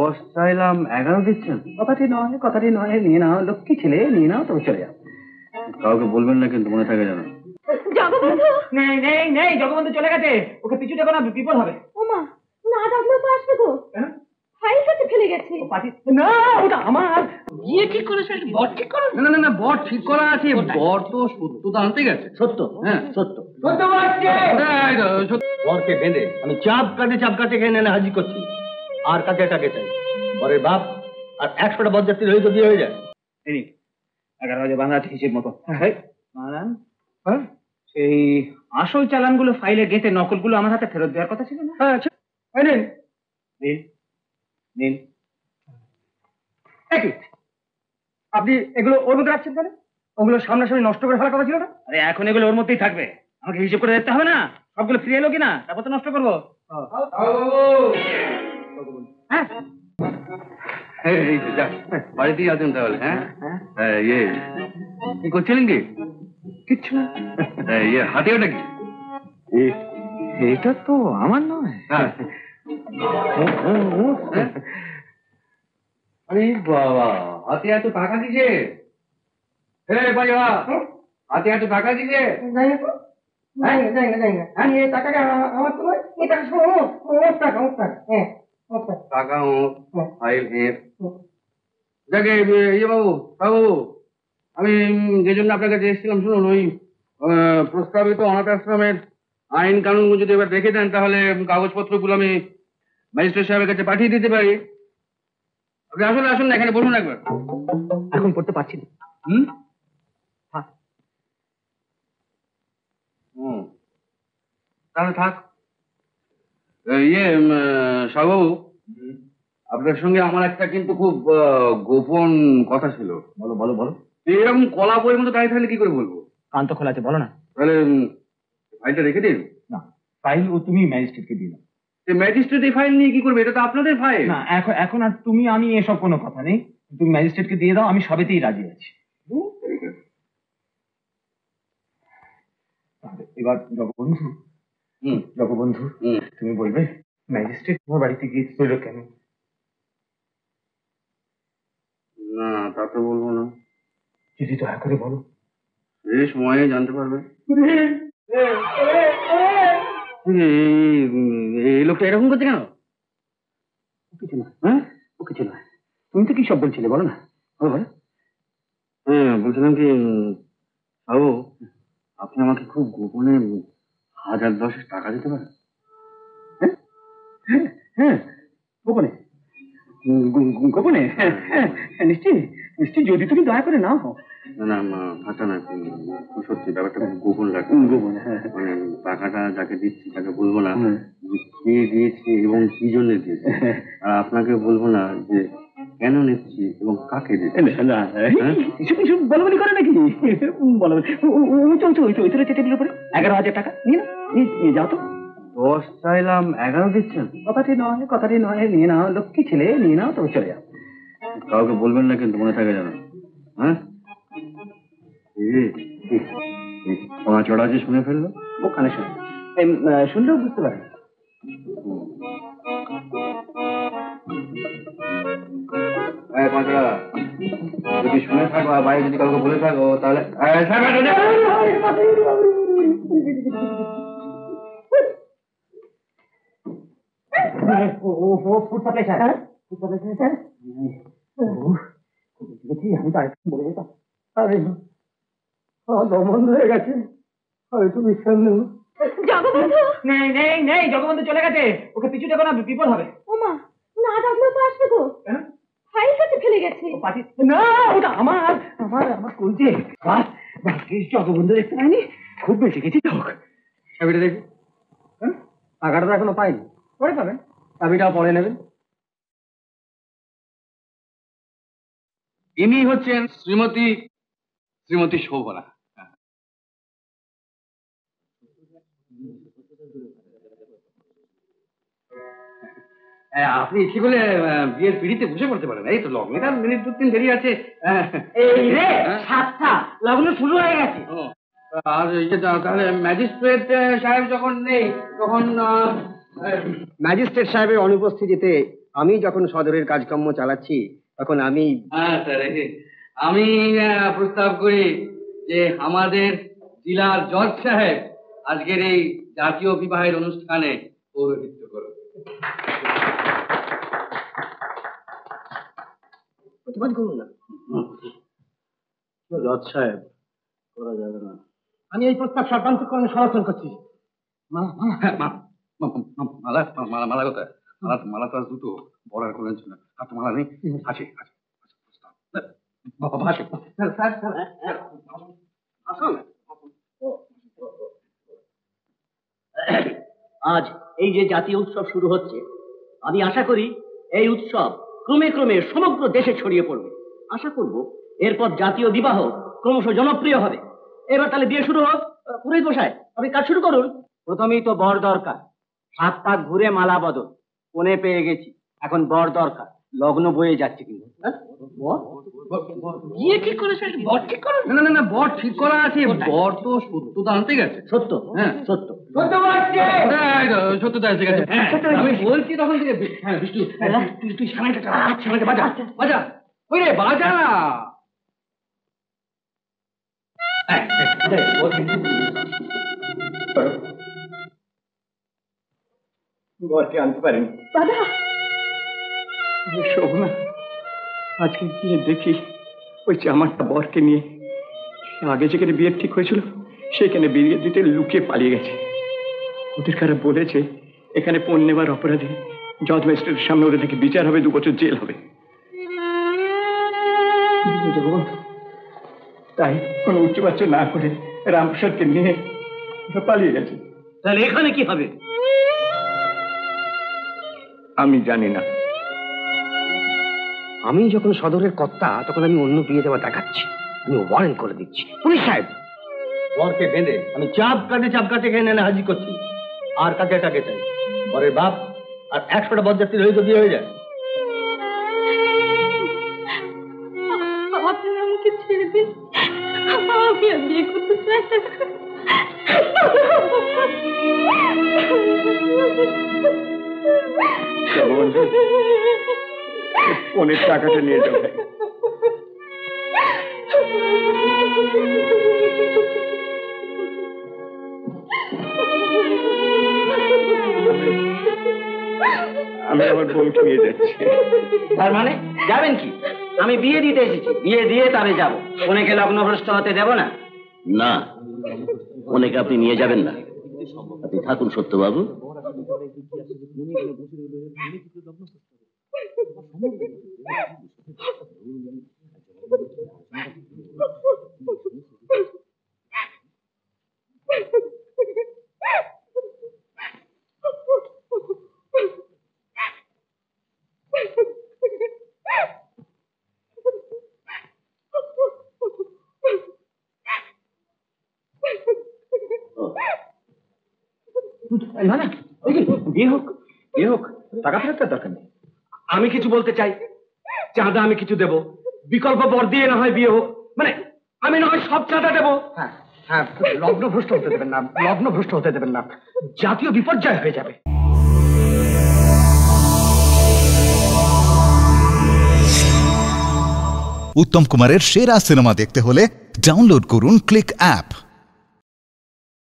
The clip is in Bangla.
10 চাইলাম 11 দিচ্ছেন? কথাটি নয়, নিয়ে নাও, লক্ষ্মী ছেলে, নিয়ে নাও, তবে চলে যাও। কাউকে বলবেন না কিন্তু, মনে থাকে যেন। জগবন্ধু নেই নেই নেই, জগবন্ধু চলে গেছে, ওকে পিছু দেখো না, বিপদ হবে। ওমা, না ডাকলেও তো আসবে গো। ফাইল কাছে ফেলে গেছে। না, ওটা আমার। বিয়ে ঠিক করেছে, বর ঠিক করো। না না না, বর ঠিক করা আছে, বর তো সত্যতা আনতে গেছে। সত্য, হ্যাঁ সত্য। বরকে বেঁধে আমি চাপ কাটে এখানে হাজির করছি। আর কাকে কাকে চাই? বরের বাপ আর 100টা বরযাত্রীর হয়ে তো বিয়ে হয়ে যায়। 11 বাঁধা আছে হিসেব মতো। মারান, সেই আসল চালানগুলো ফাইলে গেঁথে নকলগুলো আমার হাতে ফেরত দেওয়ার কথা ছিল না? নিন নিন নিন। আপনি এগুলো ওর মধ্যে রাখছেন কেন? ওগুলো সামনাসামনি নষ্ট করে ফেলার কথা ছিল না? আরে এখন এগুলো ওর মধ্যেই থাকবে, আমাকে হিসেব করে দেখতে হবে না সবগুলো ফিরে এলো কিনা, তারপর তো নষ্ট করবো। হ্যাঁ, এই তো, যাক, বাড়িতেই আছেন তাহলে। হ্যাঁ ইয়ে কি করছিলেন কি? কিচ্ছু না। ইয়ে হাতিয়ারটা কি? এটা তো আমার নয়। হ্যাঁ। আরে বাবা, হাতে এত টাকা দিছে? হাতে এত টাকা দিছে? টাকা ফাইল যাকে ইয়ে বাবু, আমি যে জন্য আপনার কাছে এসেছিলাম, শুনুন, ওই প্রস্তাবিত অনাথ আশ্রমের আইন কানুন যদি এবার দেখে দেন, তাহলে কাগজপত্রগুলো আমি ম্যাজিস্ট্রেট সাহেবের কাছে পাঠিয়ে দিতে পারি। আপনি আসলে আসুন না, এখানে বলুন একবার। এখন করতে পারছি না। তাহলে থাক। ইয়ে সাহুবাবু, আপনার সঙ্গে আমার একটা কিন্তু খুব গোপন কথা ছিল। বলো বলো বলো। এরকম কলা বইয়ের মতো দাঁড়িয়ে থাকলে কি করে বলবো? কান তো খোলা আছে, বলো না। তাহলে ফাইলটা রেখে দিন না, ফাইল ও তুমি ম্যাজিস্ট্রেটকে দিও না। ম্যাজিস্ট্রেট এই ফাইল নিয়ে কি করবে? এটা তো আপনাদের ফাইল। না, এখন আর তুমি আমি এসব কোনো কথা নেই। তুমি ম্যাজিস্ট্রেটকে দিয়ে দাও, আমি সবেতেই রাজি আছি। এবার জগবন্ধু, তুমি বলবে ম্যাজিস্ট্রেট তোমার বাড়িতে গিয়েছিল কেন? না, তা তো বলবো না। যদি দয়া করে বলো। এই সময়ে জানতে পারবে। এই লোকটা এরকম করছে কেন? কিছু না, হ্যাঁ, ও কিছু না। তুমি তো কি সব বলছিলে, বলো না, বলো বলো। হ্যাঁ, বলছিলাম কি বাবু, আপনি আমাকে খুব গোপনে 1010 টাকা দিতে পারেন? হ্যাঁ হ্যাঁ, গোপনে গোপনে, নিশ্চয়ই নিশ্চয়ই, যদি তুমি দয়া করে না হও। না না, টাকা না, সত্যি ব্যাপারটা খুব গোপন রাখবে। গোপন, হ্যাঁ। মানে টাকাটা যাকে দিচ্ছি তাকে বলবো না যে কে দিয়েছে এবং কি জন্য দিয়েছে, আর আপনাকে বলবো না যে কেন নিচ্ছি এবং কাকে দিচ্ছি। বলো বলি করে নাকি? বলো, ওই টেবিলের উপরে 11,000 টাকা নিয়ে নিয়ে যাও তো। 10 চাইলাম 11 দিচ্ছেন? কথাটি নয়, নিয়ে নাও, লক্ষ্মী ছেলে, নিয়ে নাও, তবে চলে যাও। কাউকে বলবেন না কিন্তু, মনে থাকে যেন। হ্যাঁ, চড়া যে শুনে ফেললো, ওখানে শুনলেও বুঝতে পারে। যদি শুনে থাকো আর বাইরে যদি কাউকে বলে থাকো, তাহলে আমি তো আরেকটু বলে যেতাম। আরে বন্ধ হয়ে গেছে, হয়তো বিশ্বাস নেই। জগবন্ধু নেই নেই নেই, জগবন্ধু চলে গেছে, ওকে পিছু দেখো না, বিপদ হবে। ওমা, না ডাকলেও তো আসবে গো। ফাইল কাছে ফেলে গেছে। না, ওটা আমার আমার আমার কলছে। জগবন্ধু দেখতে পাইনি, খুব বেশি গেছি। চাবিটা দেখি। টাকাটা তো এখনো পাইনি, পরে পাবেন, চাবিটাও পরে নেবেন। ইনি হচ্ছেন শ্রীমতী শোভনা। আপনি ইচ্ছে করলে বিয়ের পিড়িতে বসে পড়তে পারেন। এই তো লগ্নের আর মিনিট 2-3 দেরি আছে। এই রে 7টা, লগ্ন শুরু হয়ে গেছে। আর তাহলে ম্যাজিস্ট্রেট সাহেব যখন নেই, তখন ম্যাজিস্ট্রেট সাহেবের অনুপস্থিতিতে আমি যখন সদরের কাজকর্ম চালাচ্ছি তখন আমি হ্যাঁ স্যার, আমি প্রস্তাব করি যে আমাদের জেলার জজ সাহেব আজকের এই জাতীয় বিবাহের অনুষ্ঠানে পৌরোহিত্য করবে। প্রতিবাদ করুন না। জজ সাহেব, করা যাবে না। আমি এই প্রস্তাব সর্বান্তকরণে সমর্থন করছি। মালা মালা মালা কোথায়? মালা মালা তো দুটো বড় আর কোনো ছিল না। হাত মালা নেই? আছে আছে। আজ এই যে জাতীয় উৎসব শুরু হচ্ছে, আমি আশা করি এই উৎসব ক্রমে ক্রমে সমগ্র দেশে ছড়িয়ে পড়বে। আশা করব এরপর জাতীয় বিবাহ ক্রমশ জনপ্রিয় হবে। এবার তাহলে বিয়ে শুরু হোক। পুরোহিত মশাই, আপনি কাজ শুরু করুন। প্রথমেই তো বর দরকার। 7 পাক ঘুরে মালা বদল, কোণে পেয়ে গেছি, এখন বর দরকার। লগ্ন বয়ে যাচ্ছে কিন্তু। বিয়ে ঠিক করেছে, বর ঠিক করা? না না না, বর ঠিক করা আছে, বর তো সত্যতা আনতে গেছে। সত্য? হ্যাঁ সত্য। সত্যতা এসে গেছে। আমি বলছি তখন থেকে। হ্যাঁ বিষ্ণু, তুই সানাইটা চালা, সানাইটা বাজা বাজা। ওই রে বাজা না। বরকে আনতে পারেনি। দাদা, শোভনা, আজকে গিয়ে দেখি ওই জামাটা বরকে নিয়ে আগে যেখানে বিয়ে ঠিক হয়েছিল সেখানে বিয়ে দিতে লুকিয়ে পালিয়ে গেছে। ওদের কারা বলেছে এখানে পণ নেবার অপরাধে জজ ম্যাজিস্ট্রেটের সামনে ওদের থেকে বিচার হবে, 2 বছর জেল হবে। তাই কোনো উচ্চবাচ্য না করে রামপ্রসাদকে নিয়ে ওরা পালিয়ে গেছে। তাহলে এখানে কি হবে? আমি জানি না। আমি যখন সদরের কর্তা তখন আমি অন্য বিয়ে দেওয়া দেখাচ্ছি। আমি ওয়ারেন্ট করে দিচ্ছি। পুলিশ সাহেব, বরকে বেঁধে আমি চাপ কাটে এখানে এনে হাজির করছি। আর কাকে কাকে চাই? বরের বাপ আর 100টা বরযাত্রীর হয়ে তো বিয়ে হয়ে যায়। আপনি আমাকে ছেড়ে দিন, আমি আর বিয়ে করতে চাই না। পণের টাকাটা নিয়ে যাও। আমি আমার বোনকে নিয়ে যাচ্ছি। তার মানে যাবেন কি? আমি বিয়ে দিতে এসেছি, বিয়ে দিয়ে তবে যাব। অনেকে লগ্নভ্রষ্ট হতে দেব না। না, অনেকে আপনি নিয়ে যাবেন না। আপনি থাকুন সত্যবাবু। না না, বিয়ে হোক, বিয়ে হোক, টাকা ফেরতের দরকার নেই। আমি কিছু বলতে চাই, চাঁদা আমি কিছু দেব, বিকল্প বর দিয়ে না হয় বিয়ে হোক। মানে আমি না হয় সব চাঁদা দেবো। হ্যাঁ হ্যাঁ, লগ্নভ্রষ্ট হতে দেবেন না, লগ্নভ্রষ্ট হতে দেবেন না, জাতীয় বিপর্যয় হয়ে যাবে। উত্তম কুমারের সেরা সিনেমা দেখতে হলে ডাউনলোড করুন ক্লিক অ্যাপ।